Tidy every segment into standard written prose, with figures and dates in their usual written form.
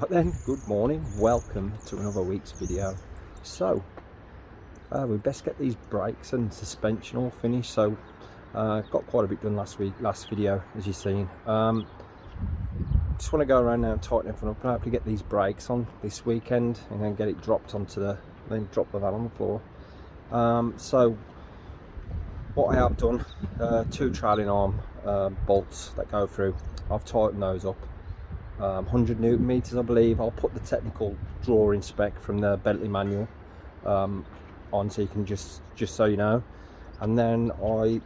Right then, good morning, welcome to another week's video. So we best get these brakes and suspension all finished. So got quite a bit done last video, as you've seen. Just want to go around now and tighten everything up and hopefully get these brakes on this weekend and then get it dropped onto then drop the van on the floor. So what I have done, two trailing arm bolts that go through, I've tightened those up. 100 Newton meters, I believe. I'll put the technical drawing spec from the Bentley manual on, so you can just so you know. And then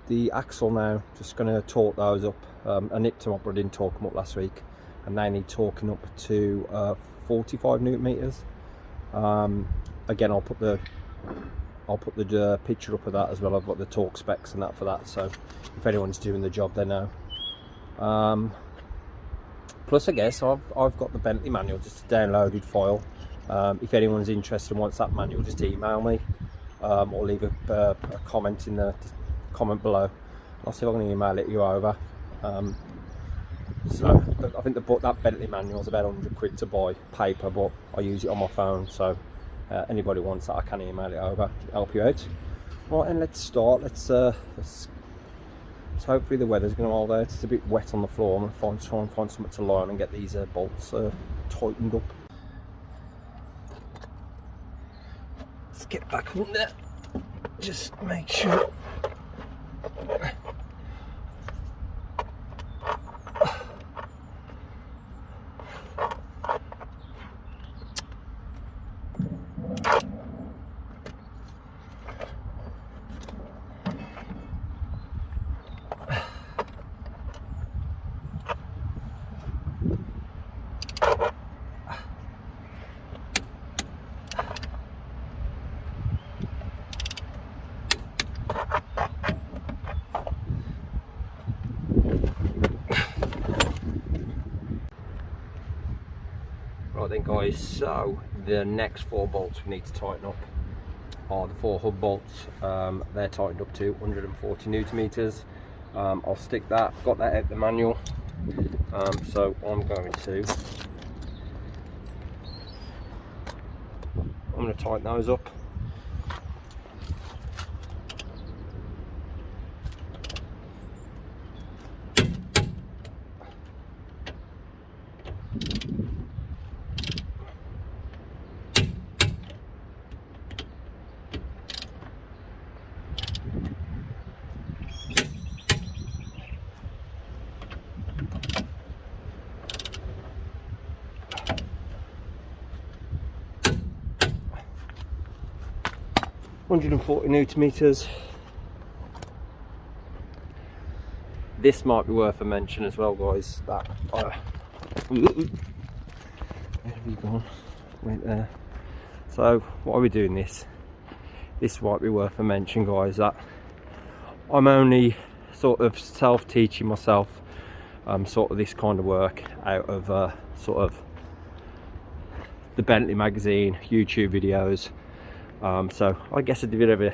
the axle now, just going to torque those up. I nipped them up, but I didn't torque them up last week, and they need torquing up to 45 Newton meters. Again, I'll put the picture up of that as well. I've got the torque specs and that for that, so if anyone's doing the job, they know. Plus, I guess I've got the Bentley manual, just a downloaded file. If anyone's interested and wants that manual, just email me or leave a comment in the comment below. I'll see if I can email it you over. So I think that Bentley manual is about 100 quid to buy paper, but I use it on my phone, so anybody wants that, I can email it over to help you out. Right, and let's start. Let's so hopefully the weather's going to hold out. It's a bit wet on the floor. I'm going to try and find something to lie on and get these bolts tightened up. Let's get back on there. Just make sure. Right then guys, so the next 4 bolts we need to tighten up are the 4 hub bolts. They're tightened up to 140 Newton meters. I'll stick that, got that out the manual. So I'm going to tighten those up. .140 Newton meters. This might be worth a mention as well, guys. That where have you gone? Right there. So why are we doing this? This might be worth a mention, guys. That I'm only sort of self-teaching myself sort of this kind of work out of sort of the Bentley magazine, YouTube videos. So I guess a bit of a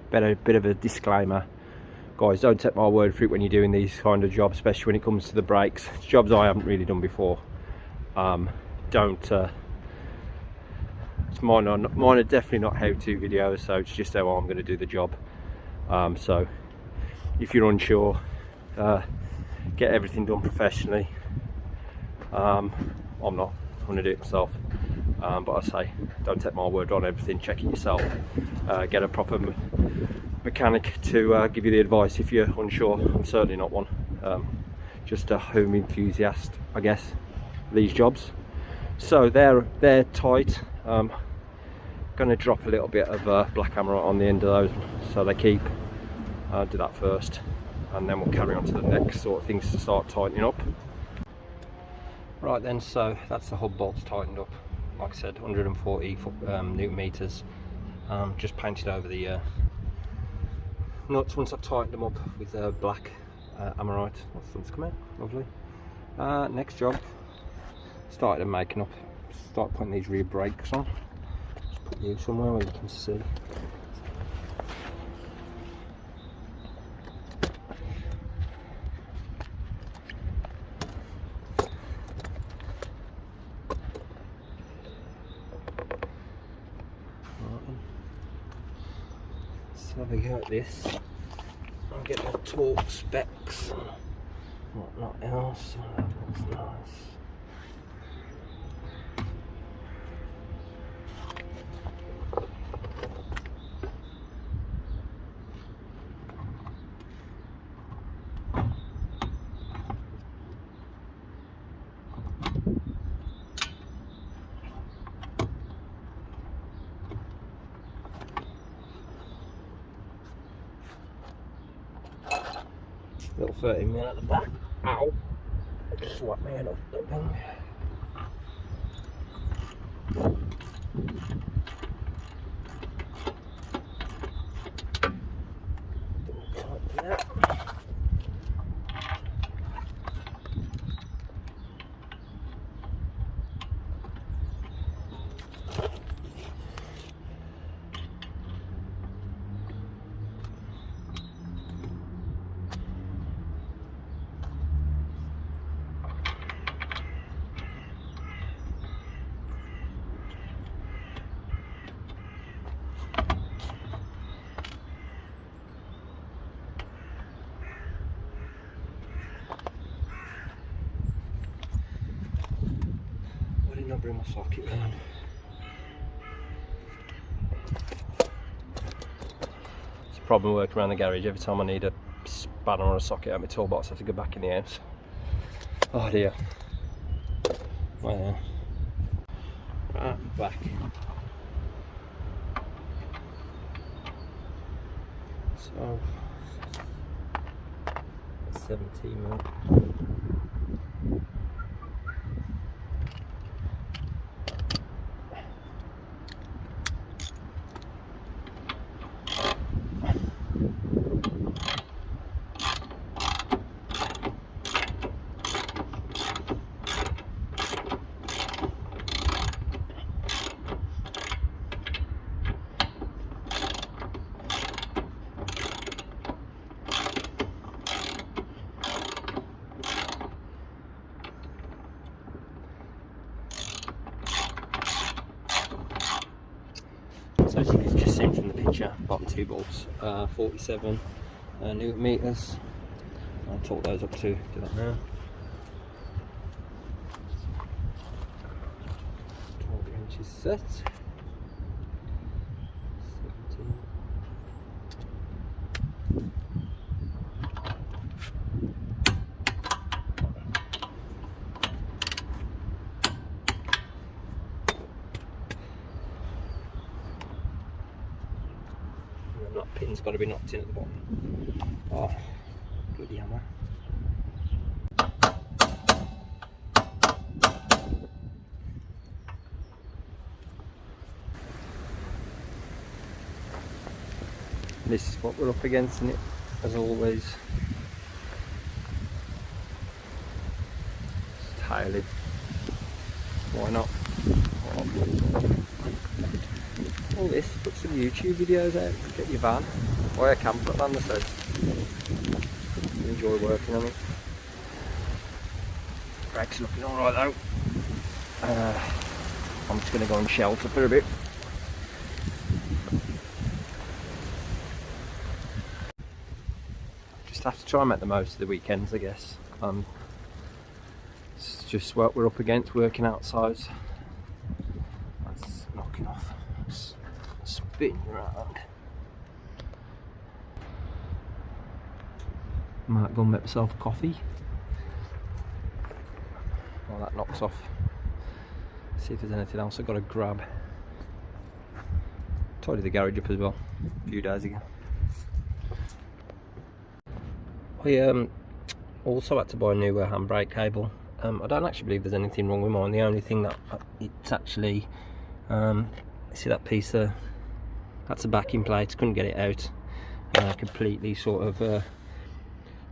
bit of a disclaimer, guys. Don't take my word for it when you're doing these kind of jobs, especially when it comes to the brakes. It's jobs I haven't really done before. Mine are definitely not how-to videos, so it's just how I'm going to do the job. So if you're unsure, get everything done professionally. I'm not going to do it myself. But I say, don't take my word on everything, check it yourself. Get a proper mechanic to give you the advice if you're unsure. I'm certainly not one. Just a home enthusiast, I guess, these jobs. So they're tight. Going to drop a little bit of black hammer on the end of those so they keep. Do that first, and then we'll carry on to the next sort of things to start tightening up. Right then, so that's the hub bolts tightened up. Like I said, 140 Newton meters. Just painted over the nuts once I've tightened them up with black amorite. That's something to come out, lovely. Next job, started making up, start putting these rear brakes on. Just put you somewhere where you can see. Let's have a go at this. I'll get my torque specs and whatnot else. That looks nice. Little 30mm at the back. Ow! I just swapped my head off that thing. Tighten that. I'll bring my socket round. It's a problem working around the garage. Every time I need a spanner or a socket out of my toolbox, I have to go back in the house. Oh dear. Well, right, back. So 17mm. So as you can just see from the picture, bottom 2 bolts, 47 newton meters. I'll torque those up to do that now. 12 inches set. 17. That pin's got to be knocked in at the bottom. Oh, bloody hammer. This is what we're up against in it, as always. Just tile it. Why not? All this, put some YouTube videos out, get your van, or a campervan that says you enjoy working on it. Brakes looking alright though. I'm just going to go and shelter for a bit. Just have to try and make the most of the weekends, I guess. It's just what we're up against, working outside. That's knocking off. Spin around. Might go and make myself a coffee while that knocks off. See if there's anything else I've got to grab. Tidied the garage up as well a few days ago. I also had to buy a new handbrake cable. I don't actually believe there's anything wrong with mine. The only thing that it's actually see that piece there, that's a backing plate. Couldn't get it out, completely sort of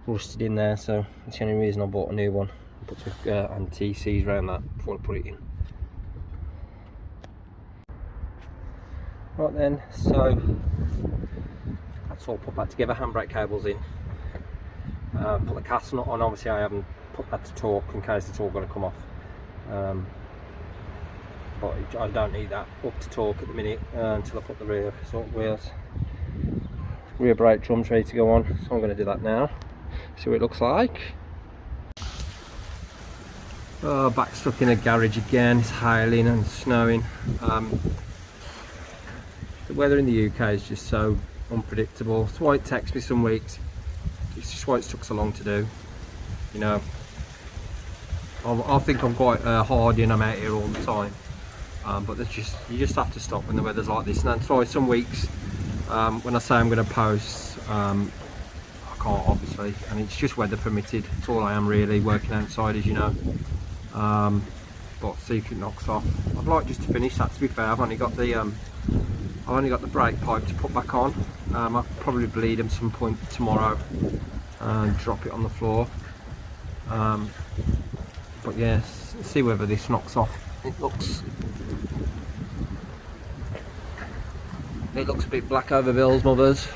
rusted in there, so that's the only reason I bought a new one. I put some anti-seize around that before I put it in. Right then, so that's all put back together. Handbrake cables in, put the cast nut on. Obviously I haven't put that to torque in case it's all going to come off, but I don't need that up to torque at the minute until I put the rear sort of wheels. rear brake drum's ready to go on, so I'm going to do that now. See what it looks like. Oh, back stuck in a garage again. It's hailing and snowing. The weather in the UK is just so unpredictable. That's why it takes me some weeks. It's just why it's took so long to do. You know, I think I'm quite hardy and I'm out here all the time. But there's you just have to stop when the weather's like this. And that's why some weeks, when I say I'm going to post, I can't obviously, and it's just weather permitted. It's all I am really, working outside, as you know. But see if it knocks off. I'd like just to finish that. To be fair, I've only got the brake pipe to put back on. I'll probably bleed them some point tomorrow and drop it on the floor. But yeah, see whether this knocks off. It looks a bit black over Bill's mother's,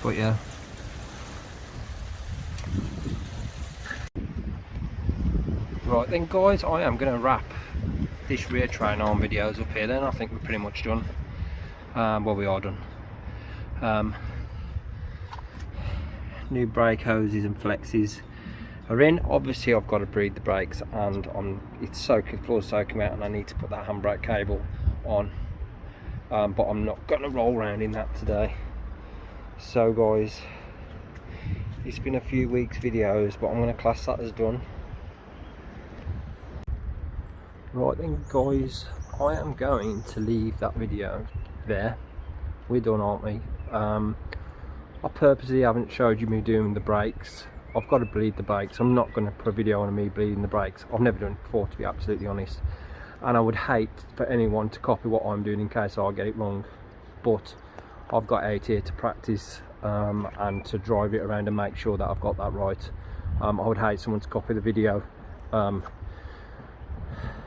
but yeah. Right then guys, I am going to wrap this rear train arm videos up here then. I think we're pretty much done. Well, we are done. New brake hoses and flexes are in. Obviously I've got to breathe the brakes, and it's soaking, floor's soaking wet, and I need to put that handbrake cable on. But I'm not going to roll around in that today. So guys, it's been a few weeks videos, but I'm going to class that as done. Right then guys, I am going to leave that video there. We're done, aren't we? I purposely haven't showed you me doing the brakes. I've got to bleed the brakes. I'm not going to put a video on me bleeding the brakes. I've never done it before, to be absolutely honest. And I would hate for anyone to copy what I'm doing in case I get it wrong. But I've got out here to practice and to drive it around and make sure that I've got that right. I would hate someone to copy the video and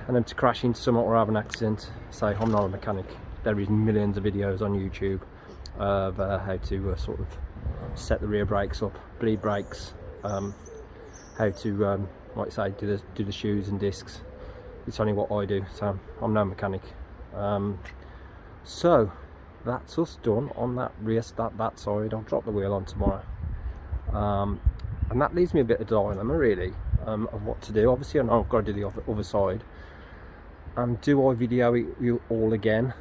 then to crash into someone or have an accident. Say, I'm not a mechanic. There is millions of videos on YouTube of how to sort of set the rear brakes up, bleed brakes, how to like say do the shoes and discs. It's only what I do, so I'm no mechanic. So that's us done on that rear that side. I'll drop the wheel on tomorrow, and that leaves me a bit of dilemma really, of what to do. Obviously I know I've got to do the other side. Do I video you all again?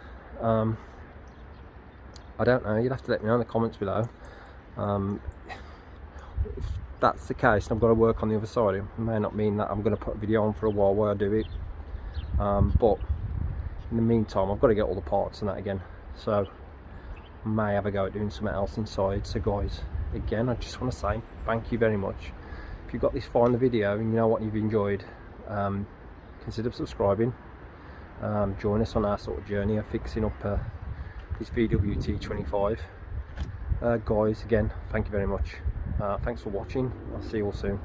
I don't know, you'll have to let me know in the comments below. If that's the case and I've got to work on the other side, it may not mean that I'm going to put a video on for a while I do it. But in the meantime I've got to get all the parts and that again, so I may have a go at doing something else inside. So guys, again I just want to say thank you very much. If you got this far in the video and you know what you've enjoyed, consider subscribing. Join us on our sort of journey of fixing up this VW T25. Guys, again, thank you very much. Thanks for watching. I'll see you all soon.